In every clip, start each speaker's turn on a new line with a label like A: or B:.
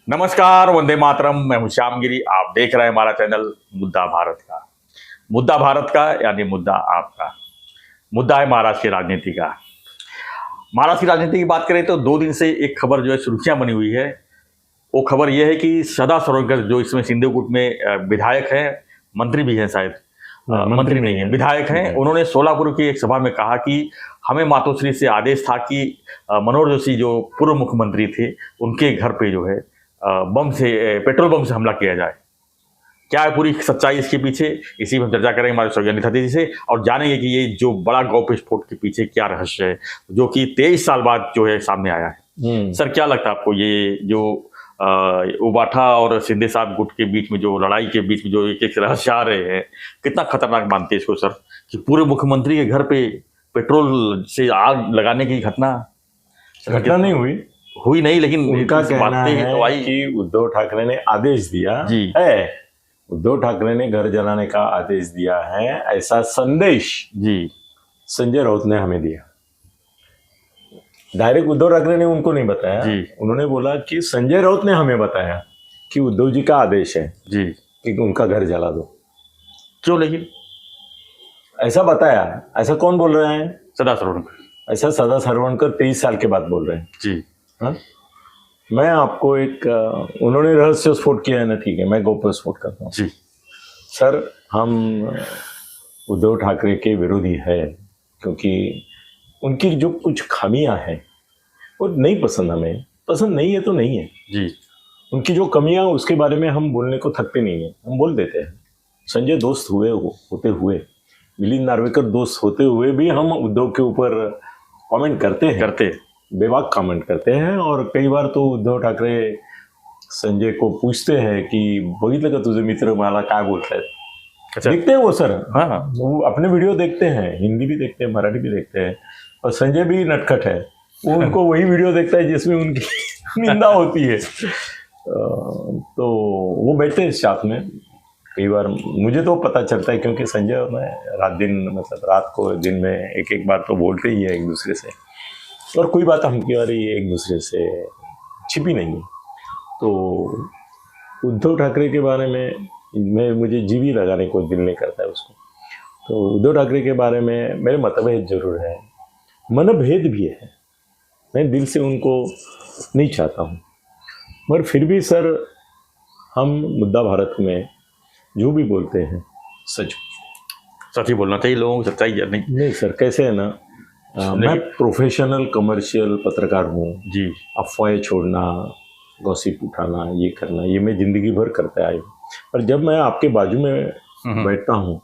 A: नमस्कार, वंदे मातरम। मैं हूं श्यामगिरी। आप देख रहे हैं हमारा चैनल मुद्दा भारत का। मुद्दा भारत का यानी मुद्दा आपका। मुद्दा है महाराष्ट्र की राजनीति का। महाराष्ट्र की राजनीति की बात करें तो 2 दिन से एक खबर जो है सुर्खियां बनी हुई है। वो खबर यह है कि सदा सरोगर जो इसमें सिंधुकूट में विधायक हैं, मंत्री भी हैं शायद, मंत्री नहीं है, विधायक हैं। उन्होंने सोलापुर की एक सभा में कहा कि हमें मातोश्री से आदेश था कि मनोहर जोशी जो पूर्व मुख्यमंत्री थे उनके घर पे जो है पेट्रोल बम से हमला किया जाए। क्या है पूरी सच्चाई इसके पीछे, इसी में हम चर्चा करेंगे हमारे स्वर्गीय अनिता जी से और जानेंगे कि ये जो बड़ा गौ विस्फोट के पीछे क्या रहस्य है जो कि 23 साल बाद जो है सामने आया है। सर, क्या लगता है आपको ये जो उबाठा और शिंदे साहब गुट के बीच में जो लड़ाई के बीच में जो एक एक रहस्य आ रहे हैं, कितना खतरनाक मानते हैं इसको सर कि पूरे मुख्यमंत्री के घर पे पेट्रोल से आग लगाने की घटना
B: नहीं हुई नहीं, लेकिन उनका कहना है तो कि उद्धव ठाकरे ने आदेश दिया है, उद्धव ठाकरे ने घर जलाने का आदेश दिया है, ऐसा संदेश संजय राउत ने हमें दिया। डायरेक्ट उद्धव ठाकरे ने उनको नहीं बताया, उन्होंने बोला कि संजय राउत ने हमें बताया कि उद्धव जी का आदेश है कि उनका घर जला दो।
A: क्यों? लेकिन
B: ऐसा बताया, ऐसा कौन बोल रहे हैं?
A: सदा सरवणकर।
B: ऐसा सदा सरवणकर 23 साल के बाद बोल रहे हैं
A: जी।
B: हाँ? मैं आपको एक उन्होंने रहस्य स्फोट किया है ना, ठीक है, मैं गोप्य स्फोट करता हूँ
A: जी।
B: सर, हम उद्धव ठाकरे के विरोधी है क्योंकि उनकी जो कुछ खामियां हैं वो नहीं पसंद, हमें पसंद नहीं है तो नहीं है
A: जी।
B: उनकी जो कमियां उसके बारे में हम बोलने को थकते नहीं है, हम बोल देते हैं। संजय दोस्त होते हुए, मिलिंद नार्वेकर दोस्त होते हुए भी हम उद्धव के ऊपर कमेंट करते बेबाक कमेंट करते हैं। और कई बार तो उद्धव ठाकरे संजय को पूछते हैं कि बघितलं का तुझे मित्र मला काय बोलतायत। अच्छा। देखते हैं वो सर, हाँ, वो अपने वीडियो देखते हैं, हिंदी भी देखते हैं, मराठी भी देखते हैं। और संजय भी नटखट है, वो उनको वही वीडियो देखता है जिसमें उनकी निंदा होती है। तो वो बैठते हैं साथ में। कई बार मुझे तो पता चलता है क्योंकि संजय और मैं रात को दिन में एक बार तो बोलते ही है एक दूसरे से, और कोई बात हमकी वाली एक दूसरे से छिपी नहीं है। तो उद्धव ठाकरे के बारे में मुझे जीवी लगाने को दिल नहीं करता है उसको। तो उद्धव ठाकरे के बारे में मेरे मतभेद जरूर है, मनभेद भी है, मैं दिल से उनको नहीं चाहता हूँ, मगर फिर भी सर हम मुद्दा भारत में जो भी बोलते हैं सच
A: ही बोलना चाहिए लोगों को, सच्चाई नहीं
B: सर। कैसे है ना, मैं प्रोफेशनल कमर्शियल पत्रकार हूँ जी। अफवाहें छोड़ना, गॉसिप उठाना, ये करना, ये मैं जिंदगी भर करते आया हूँ। पर जब मैं आपके बाजू में बैठता हूँ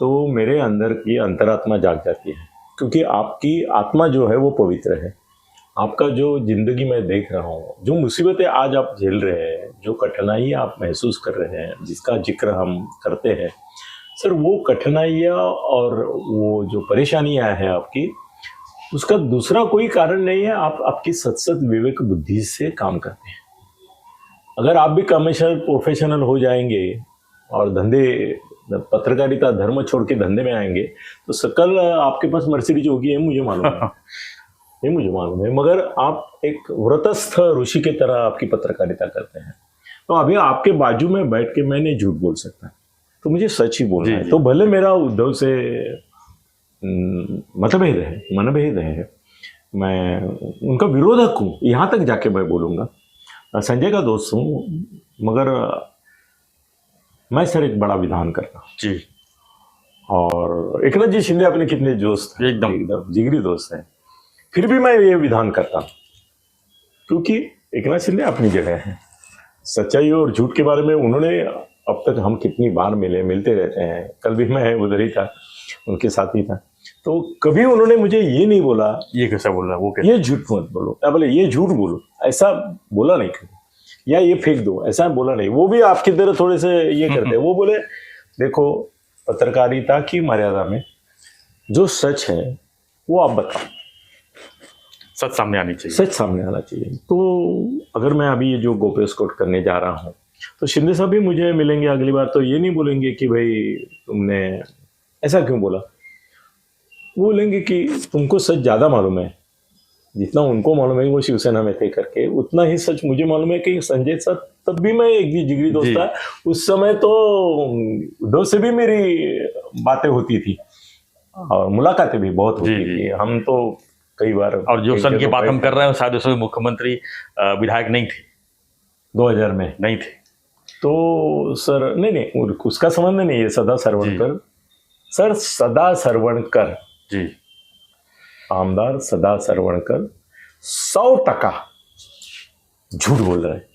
B: तो मेरे अंदर की अंतरात्मा जाग जाती है, क्योंकि आपकी आत्मा जो है वो पवित्र है। आपका जो जिंदगी में देख रहा हूँ, जो मुसीबतें आज आप झेल रहे हैं, जो कठिनाई आप महसूस कर रहे हैं, जिसका जिक्र हम करते हैं सर, वो कठिनाइयाँ और वो जो परेशानियाँ हैं आपकी, उसका दूसरा कोई कारण नहीं है, आप आपकी सत विवेक बुद्धि से काम करते हैं। अगर आप भी कमर्शियल प्रोफेशनल हो जाएंगे और धंधे, पत्रकारिता धर्म छोड़ के धंधे में आएंगे तो सकल आपके पास मर्सिडीज होगी, मुझे मालूम है। ये मुझे मालूम है, मगर आप एक व्रतस्थ ऋषि की तरह आपकी पत्रकारिता करते हैं। तो अभी आपके बाजू में बैठ के मैं नहीं झूठ बोल सकता, तो मुझे सच ही बोलना है। तो भले मेरा उद्धव से मनभेद है, मैं उनका विरोधक हूँ, यहाँ तक जाके मैं बोलूँगा। संजय का दोस्त हूँ, मगर मैं सर एक बड़ा विधान करता हूँ
A: जी।
B: और एकनाथ जी शिंदे अपने कितने दोस्त, एकदम जिगरी दोस्त हैं, फिर भी मैं ये विधान करता हूँ क्योंकि एकनाथ शिंदे अपनी जगह है। सच्चाई और झूठ के बारे में उन्होंने अब तक हम कितनी बार मिलते रहते हैं, कल भी मैं उधर ही था, उनके साथ ही था, तो कभी उन्होंने मुझे ये नहीं बोला
A: ये कैसा बोल रहा है, वो कैसा,
B: ये झूठ मत बोलो, या बोले ये झूठ बोलो, ऐसा बोला नहीं कभी, या ये फेंक दो, ऐसा बोला नहीं। वो भी आपकी तरह थोड़े से ये करते हैं। वो बोले देखो, पत्रकारिता की मर्यादा में जो सच है वो आप बताओ,
A: सच सामने आनी चाहिए,
B: सच सामने आना चाहिए। तो अगर मैं अभी ये जो गोप्य स्फोट करने जा रहा हूँ तो शिंदे साहब भी मुझे मिलेंगे अगली बार, तो ये नहीं बोलेंगे कि भाई तुमने ऐसा क्यों बोला, वो बोलेंगे कि तुमको सच ज़्यादा मालूम है, जितना उनको मालूम है वो शिवसेना में थे करके, उतना ही सच मुझे मालूम है कि संजय साथ तब भी मैं एक जिगरी दोस्त
A: जी।
B: था। उस समय तो उद्धव से भी मेरी बातें होती थी और मुलाकातें भी बहुत होती
A: जी, जी।
B: थी। हम तो कई बार,
A: और जो
B: एक
A: सन की
B: जगह
A: बात हम
B: बैठे
A: कर रहे हैं शायद उसमें मुख्यमंत्री विधायक नहीं थे,
B: 2000 में,
A: नहीं थे।
B: तो सर नहीं उसका संबंध नहीं है सदा सरवणकर। सर सदा सरवणकर,
A: जी
B: आमदार सदा सरवणकर 100% झूठ बोल रहा है।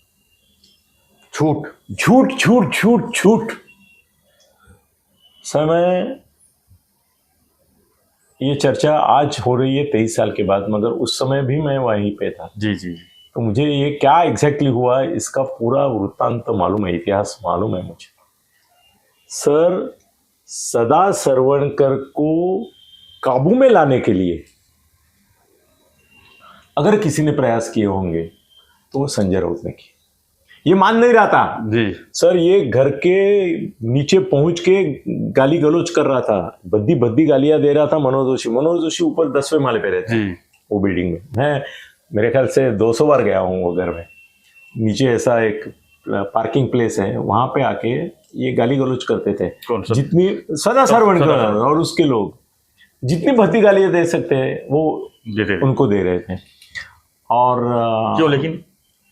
A: झूठ।
B: झूठ झूठ झूठ झूठ। समय ये चर्चा आज हो रही है 23 साल के बाद, मगर उस समय भी मैं वहीं पे था।
A: जी जी
B: तो मुझे ये क्या एग्जैक्टली हुआ इसका पूरा वृत्तांत तो मालूम है, इतिहास मालूम है मुझे। सर सदा सरवणकर को काबू में लाने के लिए अगर किसी ने प्रयास किए होंगे तो वो संजय राउत ने किए। ये मान नहीं रहा था
A: जी
B: सर, ये घर के नीचे पहुंच के गाली गलौज कर रहा था, बद्दी बद्दी गालियां दे रहा था। मनोज जोशी ऊपर 10वें माले पे रहते
A: जी
B: वो बिल्डिंग में। मैं मेरे ख्याल से 200 बार गया हूँ वो घर में। नीचे ऐसा एक पार्किंग प्लेस है, वहां पे आके ये गाली गलौज करते थे।
A: कौन सा?
B: जितनी सदा सरवणकर
A: सरवणकर।
B: और उसके लोग जितनी भद्दी गालियां दे सकते हैं वो
A: जी
B: उनको दे रहे थे। और
A: क्यों लेकिन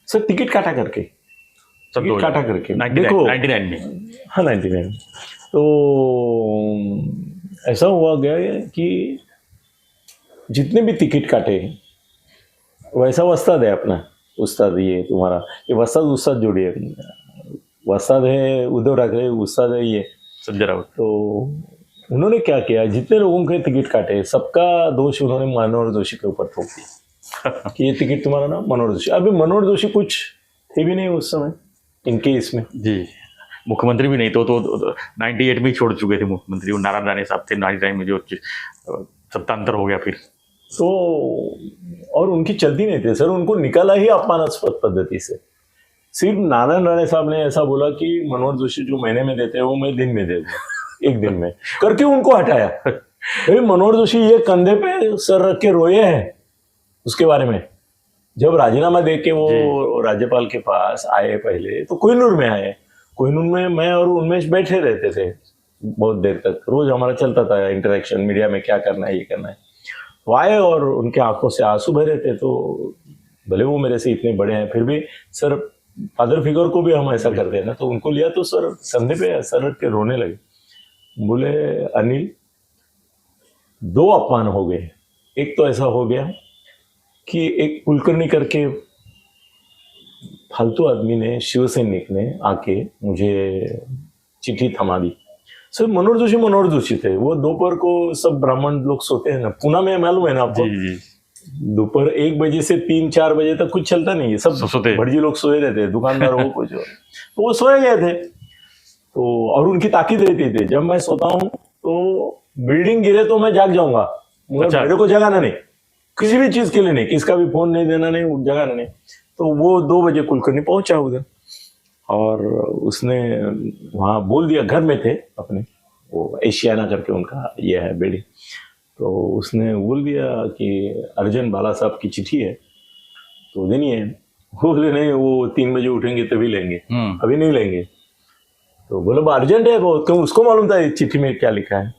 B: सर टिकट काटा करके,
A: सब
B: टिकट काटा करके देखो
A: 99 में।
B: हाँ 99। तो ऐसा हुआ गया है कि जितने भी टिकट काटे वैसा वस्ताद है अपना, उस्ताद ये तुम्हारा, ये वस्ताद जोड़िए। वस्ताद है उद्धव ठाकरे, उस्ताद है ये
A: संजय राउत।
B: तो उन्होंने क्या किया, जितने लोगों के टिकट काटे सबका दोष उन्होंने मनोहर जोशी के ऊपर थोप दिया कि ये टिकट तुम्हारा ना मनोहर जोशी। अभी मनोहर जोशी कुछ थे भी नहीं उस समय इनके इसमें।
A: जी मुख्यमंत्री भी नहीं तो 98 में ही छोड़ चुके थे मुख्यमंत्री। वो नारायण राणे साहब थे 99 में, जो सत्तांतर हो गया फिर
B: तो। और उनकी चलती नहीं थी सर, उनको निकाला ही अपमानास्पद पद्धति से। सिर्फ नारायण राणे साहब ने ऐसा बोला कि मनोहर जोशी जो महीने में देते हैं वो मैं दिन में दे दूं, एक दिन में करके उनको हटाया। भाई मनोहर जोशी ये कंधे पे सर रख के रोए हैं उसके बारे में। जब राजीनामा दे के वो राज्यपाल के पास आए पहले तो कोहिनूर में आए। कोहिनूर में मैं और उन्मेष बैठे रहते थे बहुत देर तक, रोज हमारा चलता था इंटरेक्शन, मीडिया में क्या करना है ये करना है। वो आए और उनके आंखों से आंसू भरे थे। तो भले वो मेरे से इतने बड़े हैं फिर भी सर फादर फिगर को भी हम ऐसा करते हैं ना, तो उनको लिया तो सर कंधे पे सर रख के रोने लगे। बोले अनिल 2 अपमान हो गए। एक तो ऐसा हो गया कि एक कुलकर्णी करके फालतू आदमी ने, शिवसैनिक ने आके मुझे चिट्ठी थमा दी। सर मनोहर जोशी थे। वो दोपहर को सब ब्राह्मण लोग सोते हैं ना, पुणे में मालूम है ना आपको,
A: जी
B: दोपहर 1 बजे से 3-4 बजे तक कुछ चलता नहीं है, सब
A: सोते।
B: भटजी लोग सोए रहते हैं, दुकानदार हो कुछ हो। तो वो सोए गए थे तो, और उनकी ताकीद रहती थी जब मैं सोता हूँ तो बिल्डिंग गिरे तो मैं जाग जाऊंगा, मगर
A: अच्छा।
B: मेरे को जगाना नहीं, किसी भी चीज के लिए नहीं, किसका भी फोन नहीं देना नहीं, जगाना नहीं। तो वो 2 बजे कुलकर्णी पहुंचा उधर और उसने वहाँ बोल दिया, घर में थे अपने, वो एशियाना करके उनका ये है बिल्डिंग। तो उसने बोल दिया कि अर्जन बाला साहब की चिट्ठी है तो देनी है। वो बोले नहीं, वो 3 बजे उठेंगे तभी लेंगे, अभी नहीं लेंगे। तो बोलो अर्जेंट है वो, क्यों उसको मालूम था चिट्ठी में क्या लिखा है।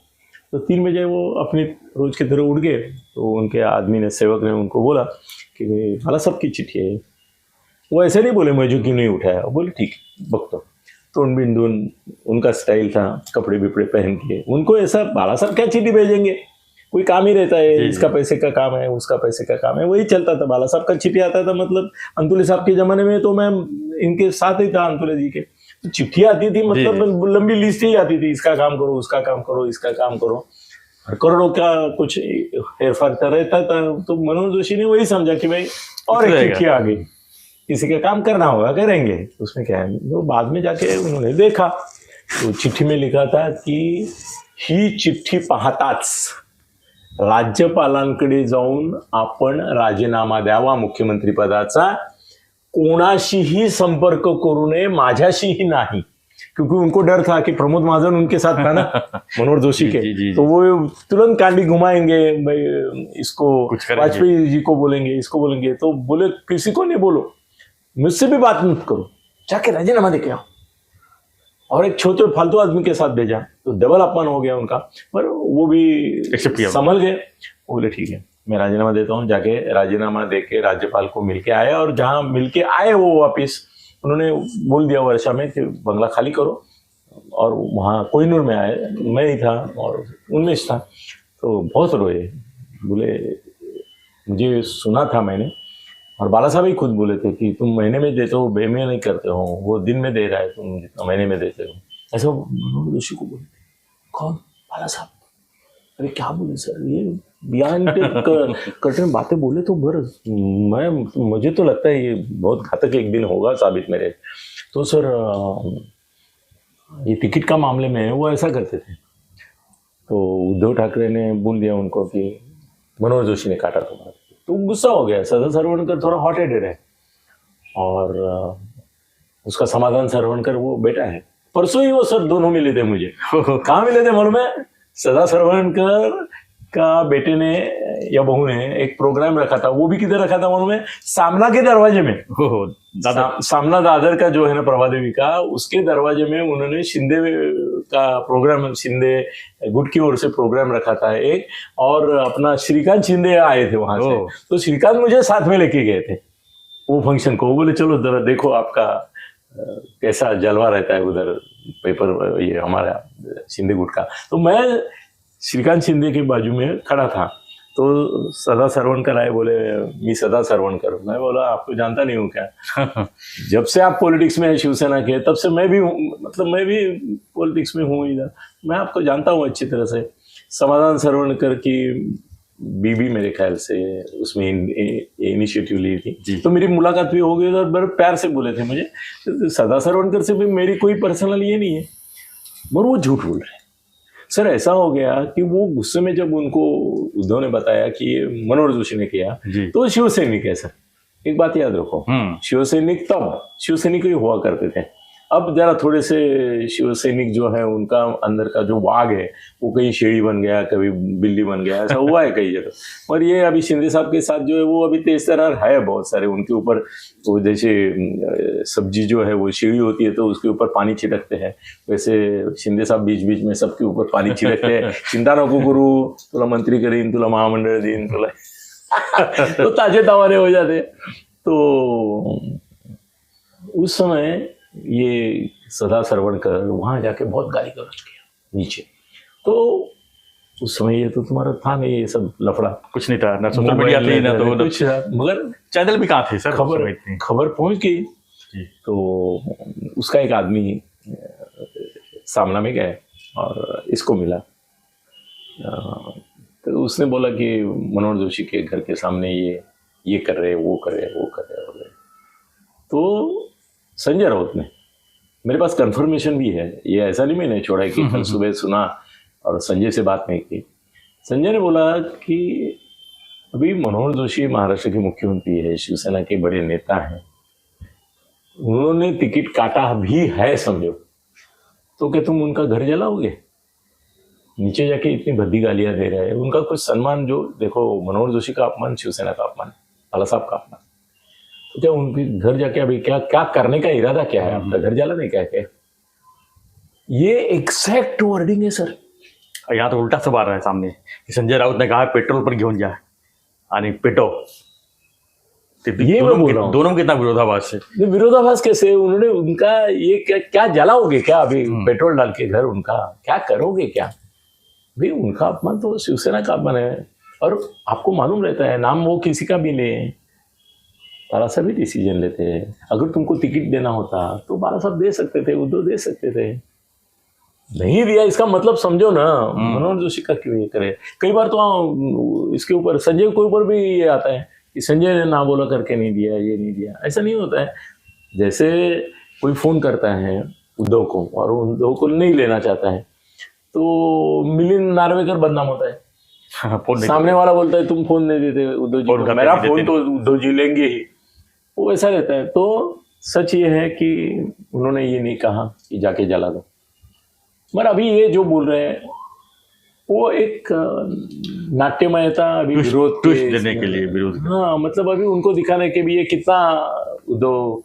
B: तो 3 बजे वो अपनी रोज की तरह उठ गए। तो उनके आदमी ने, सेवक ने उनको बोला कि बाला साहब की चिट्ठी है। वो ऐसे नहीं बोले मुझे क्यों नहीं उठाया, बोले ठीक बकतो। तो उनका स्टाइल था, कपड़े बिपड़े पहन के। उनको ऐसा बाला साहब क्या चिट्ठी भेजेंगे, कोई काम ही रहता है, इसका पैसे का काम है, उसका पैसे का काम है, वही चलता था। बाला साहब का चिट्ठी आता था, मतलब अंतुले साहब के जमाने में तो मैं इनके साथ ही था, अंतुले जी के। तो चिट्ठी आती थी, मतलब लंबी लिस्ट ही आती थी, इसका काम करो, उसका काम करो, इसका काम करो, और करोड़ों का कुछ हेरफेर रहता था। तो मनोहर जोशी ने वही समझा कि भाई और एक चिट्ठी आ गई, किसी का काम करना होगा, करेंगे, उसमें क्या है। तो बाद में जाके उन्होंने देखा तो चिट्ठी में लिखा था कि ही चिठ्ठी पाहताच राज्यपालांकडे जाऊन आपण राजीनामा द्यावा मुख्यमंत्री पदाचा, कोणाशीही संपर्क करू नये, माझ्याशीही नाही, क्योंकि उनको डर था कि प्रमोद महाजन उनके साथ था ना मनोहर जोशी के,
A: जी।
B: तो वो तुरंत कांडी घुमाएंगे, भाई इसको
A: कुछ करेंगे।
B: वाजपेयी जी को बोलेंगे, इसको बोलेंगे। तो बोले किसी को नहीं बोलो, मुझसे भी बात मत करो, जाके राजीनामा दे के आओ। और एक छोटे फालतू आदमी के साथ भेजा, तो डबल अपमान हो गया उनका। पर वो भी
A: Accept किया।
B: संभल गए, बोले ठीक है मैं राजीनामा देता हूँ। जाके राजीनामा दे के राज्यपाल को मिलके आए, और जहाँ मिलके आए वो वापिस उन्होंने बोल दिया वर्षा में कि बंगला खाली करो। और वहाँ कोहिनूर में आए, मैं ही था और उन्मेष था, तो बहुत रोए। बोले मुझे सुना था मैंने, और बाला साहब ही खुद बोले थे कि तुम महीने में देते हो, बे में नहीं करते हो, वो दिन में दे रहा है, तुम जितना महीने में देते हो। ऐसा मनोहर जोशी को बोले। कौन? बाला साहब। अरे क्या बोले सर, ये बिहान कर्टन बातें बोले तो मुझे तो लगता है ये बहुत घातक एक दिन होगा साबित मेरे। तो सर ये टिकट का मामले में वो ऐसा करते थे। तो उद्धव ठाकरे ने बोल दिया उनको कि मनोहर जोशी ने काटा तुम्हारा, तो गुस्सा हो गया। सदा सरवणकर थोड़ा हॉट हेडेड है, और उसका समाधान सरवणकर वो बेटा है। परसों ही वो सर दोनों मिले थे मुझे। कहाँ मिले थे मालूम है? सदा सरवणकर का बेटे ने या बहू ने एक प्रोग्राम रखा था, वो भी किधर रखा था मालूम है? सामना के दरवाजे में। सामना दादर का जो है ना प्रभादेवी का, उसके दरवाजे में उन्होंने शिंदे का प्रोग्राम, शिंदे गुट की ओर से प्रोग्राम रखा था एक, और अपना श्रीकांत शिंदे आए थे वहां से। तो श्रीकांत मुझे साथ में लेके गए थे वो फंक्शन को। वो बोले चलो जरा देखो आपका कैसा जलवा रहता है उधर पेपर, ये हमारा शिंदे गुट का। तो मैं श्रीकांत शिंदे के बाजू में खड़ा था, तो सदा सरवणकर आए, बोले मी सदा सरवणकर। मैं बोला आपको जानता नहीं हूँ क्या? जब से आप पॉलिटिक्स में है शिवसेना के, तब से मैं भी हूँ, मतलब मैं भी पॉलिटिक्स में हूँ इधर, मैं आपको जानता हूँ अच्छी तरह से। समाधान सरवणकर की बीबी मेरे ख्याल से उसमें इनिशिएटिव ली थी, तो मेरी मुलाकात भी हो गई, और बड़े प्यार से बोले थे मुझे। सदा सरवणकर से भी मेरी कोई पर्सनल ये नहीं है, मगर वो झूठ बोल रहे हैं। सर ऐसा हो गया कि वो गुस्से में जब उनको उद्धव ने बताया कि ये मनोहर जोशी ने किया, तो शिवसैनिक है सर, एक बात याद रखो, शिवसैनिक तब शिवसैनिक ही हुआ करते थे। अब जरा थोड़े से शिवसैनिक जो है उनका अंदर का जो वाघ है वो कहीं शेड़ी बन गया, कभी बिल्ली बन गया, ऐसा हुआ है कई जगह। और ये अभी शिंदे साहब के साथ जो है वो अभी तेज तरार है बहुत सारे उनके ऊपर। तो जैसे सब्जी जो है वो शेड़ी होती है तो उसके ऊपर पानी छिड़कते हैं, वैसे शिंदे साहब बीच बीच में सबके ऊपर पानी छिड़कते हैं। चिंता नको गुरु, तुला मंत्री करीन, तुला महामंडळ देईन, तुला तो ताजे तवारे हो जाते। तो उस समय ये सदा सरवणकर वहां जाके बहुत गाली गलौज किया नीचे। तो उस समय ये तो तुम्हारा था नहीं, ये सब लफड़ा
A: कुछ नहीं था ना, सोशल मीडिया थी ना, तो
B: कुछ मगर
A: चैनल भी कहाँ थे सर?
B: खबर पहुंच गई। तो उसका एक आदमी सामना में गया और इसको मिला, तो उसने बोला कि मनोहर जोशी के घर के सामने ये कर रहे, वो कर रहे, वो कर रहे। तो संजय राउत ने, मेरे पास कंफर्मेशन भी है, ये ऐसा नहीं मैंने छोड़ा कि कल सुबह सुना और संजय से बात नहीं की। संजय ने बोला कि अभी मनोहर जोशी महाराष्ट्र के मुख्यमंत्री है, शिवसेना के बड़े नेता हैं, उन्होंने टिकट काटा भी है समझो, तो क्या तुम उनका घर जलाओगे? नीचे जाके इतनी भद्दी गालियां दे रहे हैं, उनका कुछ सम्मान, जो देखो मनोहर जोशी का अपमान, शिवसेना का अपमान, बाला साहब का अपमान, तो क्या उनके घर जाके अभी क्या क्या करने का इरादा क्या है? आपका घर जलाने क्या है? ये एग्जैक्ट वर्डिंग है सर।
A: यहाँ तो उल्टा सब आ रहा है सामने कि संजय राउत ने कहा पेट्रोल पर घेऊन जा आणि पेटो।
B: ये मैं बोल रहा हूँ,
A: दोनों में कितना विरोधाभास है।
B: विरोधाभास कैसे? उन्होंने उनका ये क्या जलाओगे क्या अभी पेट्रोल डाल के घर? उनका क्या करोगे क्या भाई? उनका अपमान तो शिवसेना का अपमान है। और आपको मालूम रहता है, नाम वो किसी का भी ले, बाला साहब ही डिसीजन लेते हैं। अगर तुमको टिकट देना होता तो बाला साहब दे सकते थे, उद्धव दे सकते थे, नहीं दिया इसका मतलब समझो ना मनोहर जोशी का क्यों ये करे। कई बार तो इसके ऊपर संजय के ऊपर भी ये आता है कि संजय ने ना बोला करके नहीं दिया, ये नहीं दिया। ऐसा नहीं होता है। जैसे कोई फोन करता है उद्धव को और उद्धव को नहीं लेना चाहता है, तो मिलिंद नार्वेकर बदनाम होता है। सामने वाला बोलता है तुम फोन नहीं देते उद्धव जी को, मेरा फोन तो उद्धव जी लेंगे ही, वो ऐसा रहता है। तो सच ये है कि उन्होंने ये नहीं कहा कि जाके जला दो, मगर अभी ये जो बोल रहे हैं वो एक नाट्यमयता अभी विरोध
A: ट्विस्ट देने के लिए विरोध।
B: हाँ, मतलब अभी उनको दिखाने के भी ये कितना उद्धव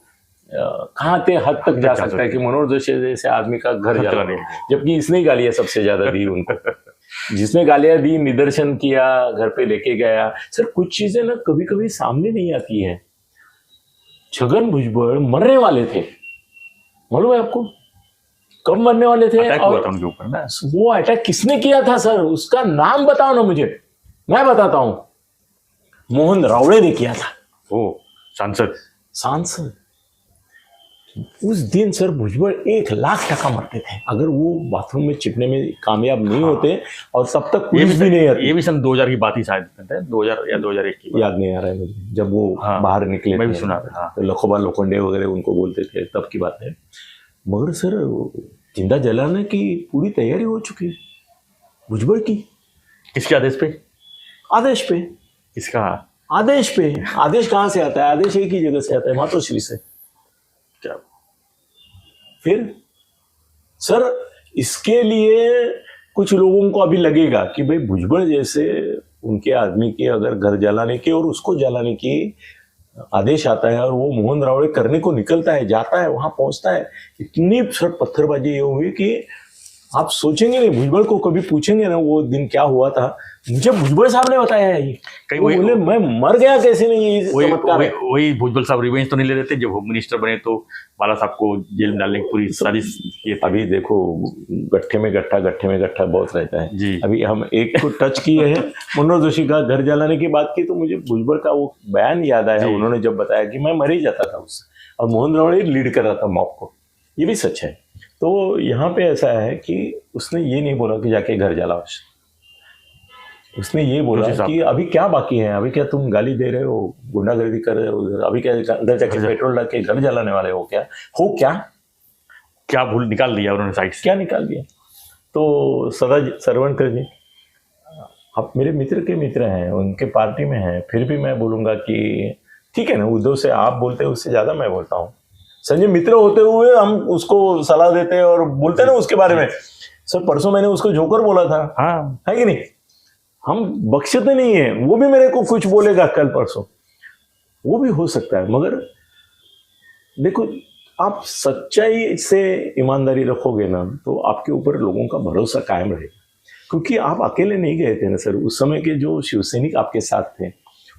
B: कहाँ ते हद तक जा सकता है कि मनोहर जोशी जैसे आदमी का घर जला दे, जबकि इसने ही गालियां सबसे ज्यादा दी उनको। जिसने गालियां दी, निदर्शन किया, घर पे लेके गया। सर कुछ चीजें ना कभी कभी सामने नहीं आती है। छगन भुजबल मरने वाले थे, मालूम है आपको? कब मरने वाले थे?
A: अटैक हुआ था उनके ऊपर ना।
B: वो अटैक किसने किया था सर? उसका नाम बताओ ना मुझे, मैं बताता हूं। मोहन रावड़े ने किया था।
A: ओ सांसद
B: उस दिन सर भुजबल 1,00,000% मरते थे अगर वो बाथरूम में चिपने में कामयाब नहीं होते, और तब तक पुलिस भी नहीं आती।
A: ये भी सन 2000 की बात ही शायद, 2000 या 2001 की बात।
B: याद नहीं आ रहा है मुझे, जब वो बाहर निकले
A: मैं
B: थे,
A: भी सुना था।
B: तो लखोबा लोखंडे वगैरह उनको बोलते थे, तब की बात है। मगर सर जिंदा जलाने की पूरी तैयारी हो चुकी है भुजबल की।
A: किसके आदेश पे?
B: आदेश पे।
A: किसका
B: आदेश पे? आदेश कहाँ से आता है? आदेश एक ही जगह से आता है, मातोश्री से।
A: क्या
B: फिर सर इसके लिए कुछ लोगों को अभी लगेगा कि भाई भुजबल जैसे उनके आदमी के अगर घर जलाने की और उसको जलाने की आदेश आता है और वो मोहन रावड़े करने को निकलता है, जाता है, वहां पहुंचता है, इतनी सर पत्थरबाजी ये हुई कि आप सोचेंगे नहीं। भुजबल को कभी पूछेंगे ना वो दिन क्या हुआ था, मुझे भुजबल साहब ने बताया है ये।
A: कहीं
B: वो बोले मैं मर गया कैसे नहीं, ये चमत्कार है।
A: वही भुजबल साहब रिवेंज तो नहीं ले रहे थे जब होम मिनिस्टर बने तो बाला साहब को जेल में डालने की पूरी साजिश की।
B: अभी देखो गट्ठे में गट्ठा बहुत रहता है
A: जी।
B: अभी हम एक को टच किए हैं, मनोहर जोशी का घर जलाने की बात की तो मुझे भुजबल का वो बयान याद आया। उन्होंने जब बताया कि मैं मर ही जाता था उससे, और मोहन रावड़े लीड कर रहा था मॉब को। ये भी सच है। तो यहाँ पे ऐसा है कि उसने ये नहीं बोला कि जाके घर जलाओ, उसने ये बोला कि अभी क्या बाकी है, अभी क्या तुम गाली दे रहे हो, गुंडागर्दी कर रहे हो, अभी क्या अंदर जाके पेट्रोल डाल के घर जलाने वाले हो क्या? क्या
A: भूल निकाल दिया उन्होंने साइड से?
B: क्या निकाल दिया? तो सदा सरवणकर जी आप मेरे मित्र के मित्र हैं, उनके पार्टी में हैं, फिर भी मैं बोलूंगा कि ठीक है ना, उद्धव से आप बोलते हैं उससे ज्यादा मैं बोलता हूँ। संजय मित्र होते हुए हम उसको सलाह देते हैं और बोलते हैं ना उसके बारे में। सर परसों मैंने उसको जोकर बोला था,
A: हाँ
B: है कि नहीं? हम बख्शते नहीं है, वो भी मेरे को कुछ बोलेगा कल परसों, वो भी हो सकता है। मगर देखो आप सच्चाई से ईमानदारी रखोगे ना तो आपके ऊपर लोगों का भरोसा कायम रहेगा। क्योंकि आप अकेले नहीं गए थे ना सर, उस समय के जो शिवसैनिक आपके साथ थे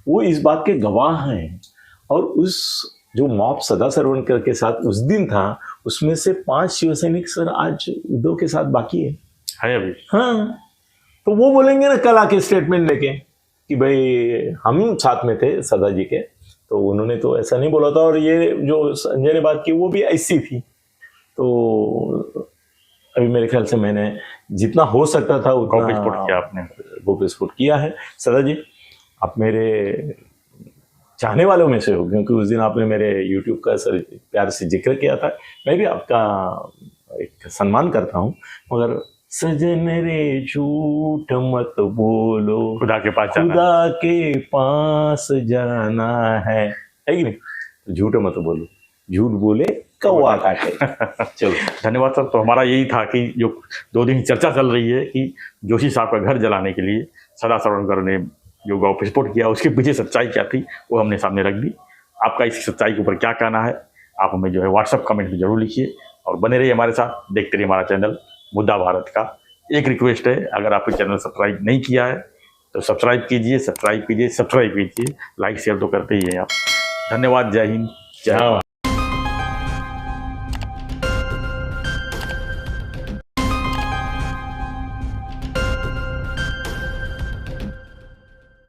B: वो इस बात के गवाह हैं। और उस जो मॉब सदा सरवणकर के साथ उस दिन था, उसमें से 5 शिवसैनिक सर आज उद्धव के साथ बाकी है
A: अभी।
B: हाँ, तो वो बोलेंगे ना कल आके स्टेटमेंट लेके कि भाई हम साथ में थे सदा जी के, तो उन्होंने तो ऐसा नहीं बोला था। और ये जो संजय ने बात की वो भी ऐसी थी। तो अभी मेरे ख्याल से मैंने जितना हो सकता था उतना
A: गोप्यस्फोट किया आपने।
B: गोप्यस्फोट किया है। सदा जी आप मेरे चाहने वालों में से हो, क्योंकि उस दिन आपने मेरे YouTube का सर प्यार से जिक्र किया था। मैं भी आपका एक सम्मान करता हूँ। मगर सजन रे झूठ मत बोलो,
A: खुदा के पास
B: जाना है कि नहीं? तो झूठ मत बोलो, झूठ बोले कौवा काटे। चलो
A: धन्यवाद सर। तो हमारा यही था कि जो 2 दिन चर्चा चल रही है कि जोशी साहब का घर जलाने के लिए सदा सरवणकर ने जो गौप्यस्फोट किया उसके पीछे सच्चाई क्या थी वो हमने सामने रख दी। आपका इस सच्चाई के ऊपर क्या कहना है आप हमें जो है व्हाट्सएप कमेंट में जरूर लिखिए और बने रहिए हमारे साथ, देखते रहिए हमारा चैनल मुद्दा भारत का। एक रिक्वेस्ट है, अगर आपने चैनल सब्सक्राइब नहीं किया है तो सब्सक्राइब कीजिए, लाइक शेयर तो करते ही हैं आप। धन्यवाद। जय हिंद, जय भारत।